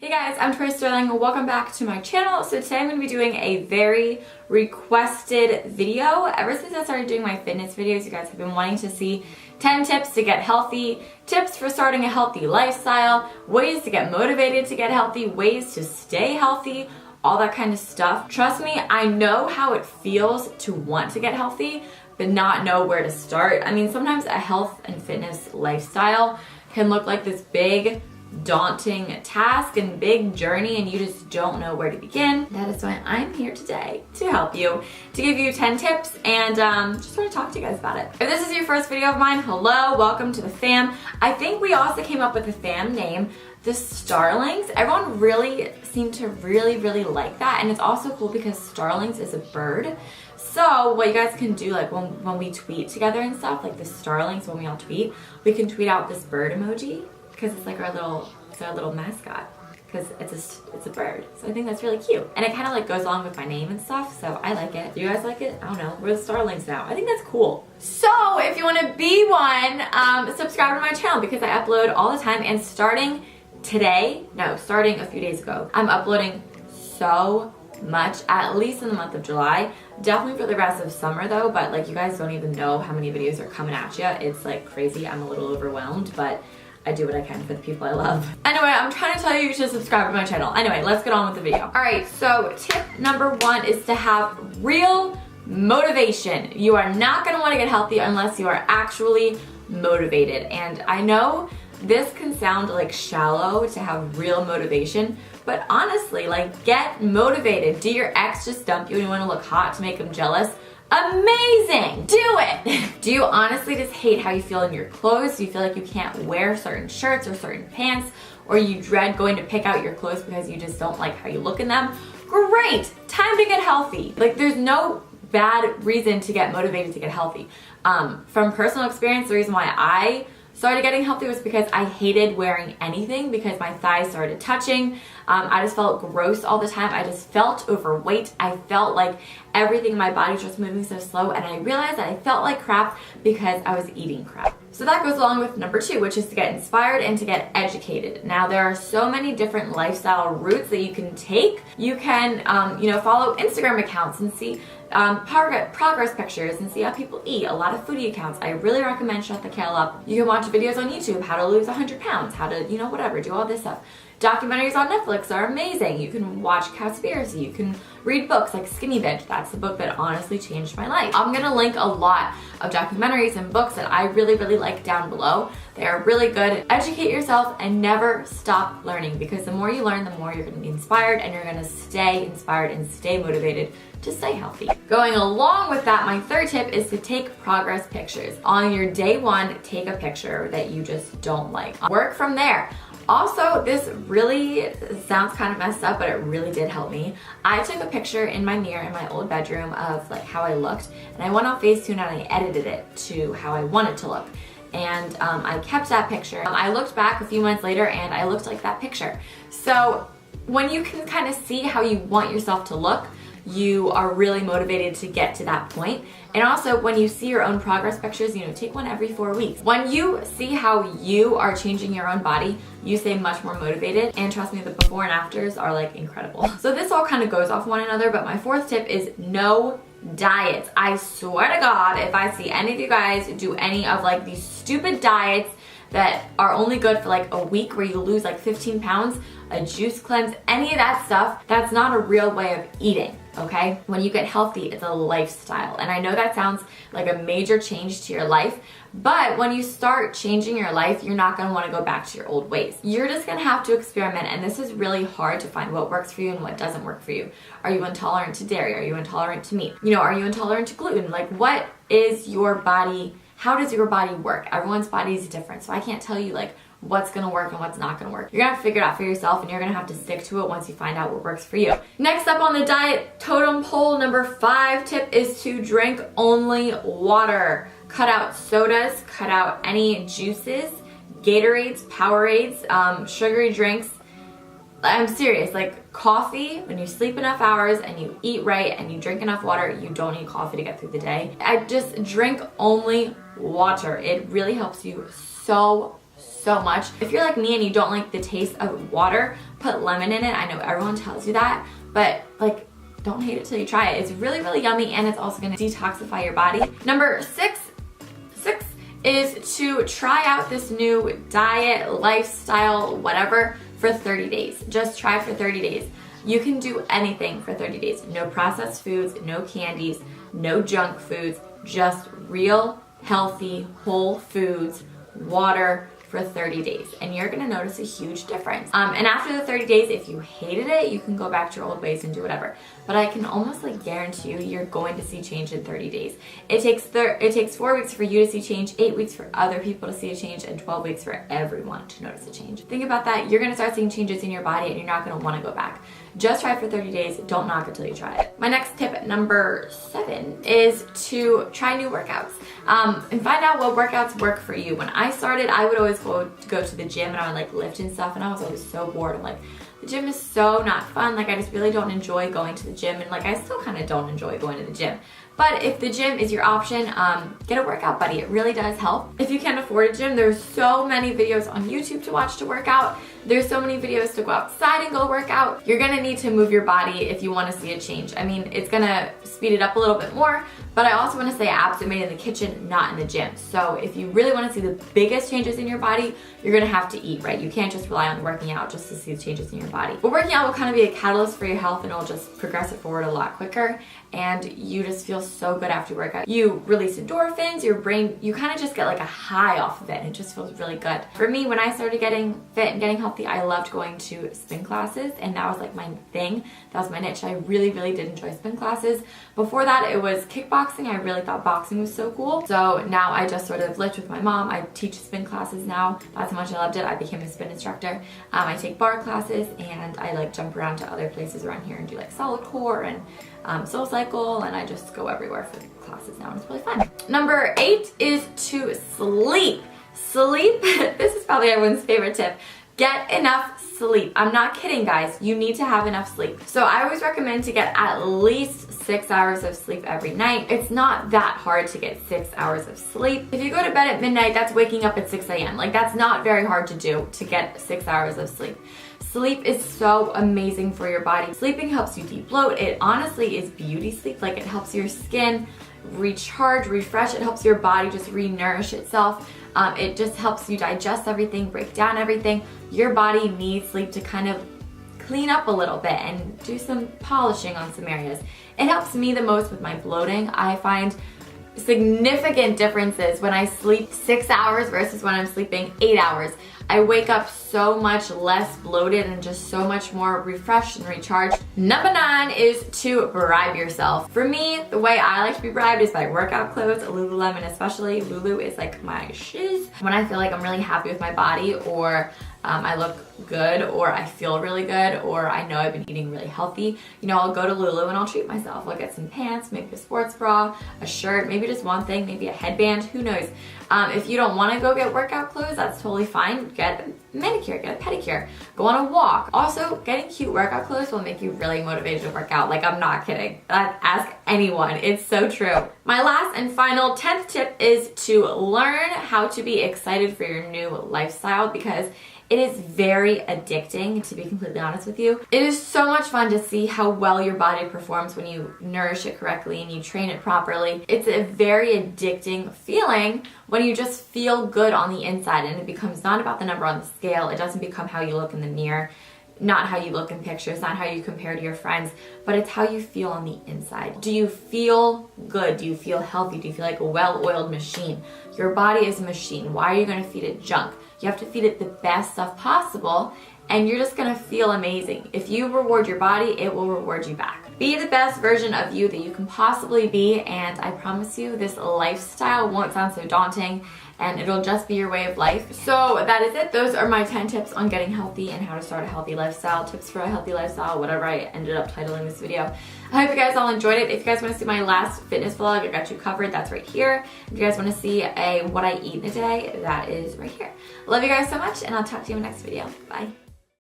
Hey guys, I'm Troy Sterling. Welcome back to my channel. So today I'm going to be doing a very requested video. Ever since I started doing my fitness videos, you guys have been wanting to see 10 tips to get healthy, tips for starting a healthy lifestyle, ways to get motivated to get healthy, ways to stay healthy, all that kind of stuff. Trust me, I know how it feels to want to get healthy, but not know where to start. I mean, sometimes a health and fitness lifestyle can look like this big, daunting task and big journey, and you just don't know where to begin. That is why I'm here today to help you, to give you 10 tips and just want to talk to you guys about it. If this is your first video of mine, hello, welcome to the fam. I think we also came up with the fam name, the Starlings. Everyone really seemed to really like that, and it's also cool because Starlings is a bird. So what you guys can do, like when we tweet together and stuff, like the Starlings, when we all tweet, we can tweet out this bird emoji, because it's like our little mascot, because it's a bird. So I think that's really cute, and it kind of like goes along with my name and stuff, so I like it. Do you guys like it? I don't know, we're the Starlings now. I think that's cool. So if you want to be one, subscribe to my channel because I upload all the time, and starting a few days ago, I'm uploading so much, at least in the month of July. Definitely for the rest of summer though, but like you guys don't even know how many videos are coming at you. It's like crazy. I'm a little overwhelmed, but I do what I can for the people I love. Anyway, I'm trying to tell you to subscribe to my channel. Anyway, let's get on with the video. All right, so tip number 1 is to have real motivation. You are not gonna wanna get healthy unless you are actually motivated. And I know this can sound like shallow to have real motivation, but honestly, like, get motivated. Do your ex just dump you and you wanna look hot to make him jealous? Amazing! Do it! Do you honestly just hate how you feel in your clothes? Do you feel like you can't wear certain shirts or certain pants? Or you dread going to pick out your clothes because you just don't like how you look in them? Great! Time to get healthy. Like, there's no bad reason to get motivated to get healthy. From personal experience, the reason why I started getting healthy was because I hated wearing anything because my thighs started touching. I just felt gross all the time. I just felt overweight. I felt like everything in my body was just moving so slow, and I realized that I felt like crap because I was eating crap. So that goes along with number 2, which is to get inspired and to get educated. Now, there are so many different lifestyle routes that you can take. You can, follow Instagram accounts and see progress pictures and see how people eat. A lot of foodie accounts. I really recommend Shut the Kale Up. You can watch videos on YouTube, how to lose 100 pounds, how to, whatever, do all this stuff. Documentaries on Netflix are amazing. You can watch Cowspiracy. You can read books like Skinny Bitch. That's the book that honestly changed my life. I'm gonna link a lot of documentaries and books that I really like down below. They are really good. Educate yourself and never stop learning, because the more you learn, the more you're gonna be inspired, and you're gonna stay inspired and stay motivated to stay healthy. Going along with that, my 3rd tip is to take progress pictures. On your day 1, take a picture that you just don't like. Work from there. Also, this really sounds kind of messed up, but it really did help me. I took a picture in my mirror in my old bedroom of like how I looked, and I went on Facetune and I edited it to how I wanted to look. And I kept that picture. I looked back a few months later and I looked like that picture. So when you can kind of see how you want yourself to look, you are really motivated to get to that point. And also, when you see your own progress pictures, take one every 4 weeks. When you see how you are changing your own body, you stay much more motivated, and trust me, the before and afters are like incredible. So this all kind of goes off one another, but my 4th tip is no diets. I swear to God, if I see any of you guys do any of like these stupid diets that are only good for like a week where you lose like 15 pounds, a juice cleanse, any of that stuff, that's not a real way of eating, okay? When you get healthy, it's a lifestyle. And I know that sounds like a major change to your life, but when you start changing your life, you're not gonna wanna go back to your old ways. You're just gonna have to experiment, and this is really hard to find what works for you and what doesn't work for you. Are you intolerant to dairy? Are you intolerant to meat? Are you intolerant to gluten? Like, what is your body? How does your body work? Everyone's body is different, so I can't tell you like what's gonna work and what's not gonna work. You're gonna have to figure it out for yourself, and you're gonna have to stick to it once you find out what works for you. Next up on the diet totem pole, number 5 tip is to drink only water. Cut out sodas, cut out any juices, Gatorades, Powerades, sugary drinks. I'm serious, like coffee, when you sleep enough hours and you eat right and you drink enough water, you don't need coffee to get through the day. I just drink only water. It really helps you so so much. If you're like me and you don't like the taste of water, put lemon in it. I know everyone tells you that, but like, don't hate it till you try it. It's really, really yummy, and it's also gonna detoxify your body. Number six is to try out this new diet, lifestyle, whatever, for 30 days. Just try for 30 days. You can do anything for 30 days. No processed foods, no candies, no junk foods, just real, healthy, whole foods, water, for 30 days, and you're gonna notice a huge difference. And after the 30 days, if you hated it, you can go back to your old ways and do whatever. But I can almost like guarantee you're going to see change in 30 days. It takes 4 weeks for you to see change, 8 weeks for other people to see a change, and 12 weeks for everyone to notice a change. Think about that. You're gonna start seeing changes in your body, and you're not gonna wanna go back. Just try it for 30 days. Don't knock it till you try it. My next tip, number 7, is to try new workouts and find out what workouts work for you. When I started, I would always go to the gym and I would like lift and stuff, and I was always so bored. I'm like, the gym is so not fun. Like, I just really don't enjoy going to the gym, and like I still kind of don't enjoy going to the gym. But if the gym is your option, get a workout buddy. It really does help. If you can't afford a gym, there's so many videos on YouTube to watch to work out. There's so many videos to go outside and go work out. You're gonna need to move your body if you wanna see a change. I mean, it's gonna speed it up a little bit more, but I also wanna say abs are made in the kitchen, not in the gym. So if you really wanna see the biggest changes in your body, you're gonna have to eat, right? You can't just rely on working out just to see the changes in your body. But working out will kind of be a catalyst for your health, and it'll just progress it forward a lot quicker, and you just feel so good after workout. You release endorphins, your brain, you kind of just get like a high off of it, and it just feels really good. For me, when I started getting fit and getting healthy, I loved going to spin classes, and that was like my thing. That was my niche. I really, really did enjoy spin classes. Before that, it was kickboxing. I really thought boxing was so cool. So now I just sort of lift with my mom. I teach spin classes now. That's how much I loved it. I became a spin instructor. I take bar classes, and I like jump around to other places around here and do like solid core and Soul Cycle, and I just go everywhere for classes now, and it's really fun. Number 8 is to sleep. Sleep, this is probably everyone's favorite tip. Get enough sleep. I'm not kidding, guys. You need to have enough sleep. So I always recommend to get at least 6 hours of sleep every night. It's not that hard to get 6 hours of sleep. If you go to bed at midnight, that's waking up at 6 a.m. Like, that's not very hard to do, to get 6 hours of sleep. Sleep is so amazing for your body. Sleeping helps you de-bloat. It honestly is beauty sleep. Like, it helps your skin recharge, refresh. It helps your body just re-nourish itself. It just helps you digest everything, break down everything. Your body needs sleep to kind of clean up a little bit and do some polishing on some areas. It helps me the most with my bloating. I find significant differences when I sleep 6 hours versus when I'm sleeping 8 hours. I wake up so much less bloated and just so much more refreshed and recharged. Number 9 is to bribe yourself. For me, the way I like to be bribed is by workout clothes, Lululemon especially. Lulu is like my shiz. When I feel like I'm really happy with my body, or I look good, or I feel really good, or I know I've been eating really healthy, you know, I'll go to Lulu and I'll treat myself. I'll get some pants, maybe a sports bra, a shirt, maybe just one thing, maybe a headband, who knows. If you don't want to go get workout clothes, that's totally fine. Get a manicure, get a pedicure, go on a walk. Also, getting cute workout clothes will make you really motivated to work out. Like, I'm not kidding. Ask anyone. It's so true. My last and final 10th tip is to learn how to be excited for your new lifestyle, because it is very addicting, to be completely honest with you. It is so much fun to see how well your body performs when you nourish it correctly and you train it properly. It's a very addicting feeling when you just feel good on the inside, and it becomes not about the number on the scale. It doesn't become how you look in the mirror, not how you look in pictures, not how you compare to your friends, but it's how you feel on the inside. Do you feel good? Do you feel healthy? Do you feel like a well-oiled machine? Your body is a machine. Why are you gonna feed it junk? You have to feed it the best stuff possible, and you're just gonna feel amazing. If you reward your body, it will reward you back. Be the best version of you that you can possibly be, and I promise you, this lifestyle won't sound so daunting, and it'll just be your way of life. So that is it. Those are my 10 tips on getting healthy and how to start a healthy lifestyle, tips for a healthy lifestyle, whatever I ended up titling this video. I hope you guys all enjoyed it. If you guys want to see my last fitness vlog, I got you covered. That's right here. If you guys want to see what I eat in a day, that is right here. Love you guys so much, and I'll talk to you in the next video. Bye.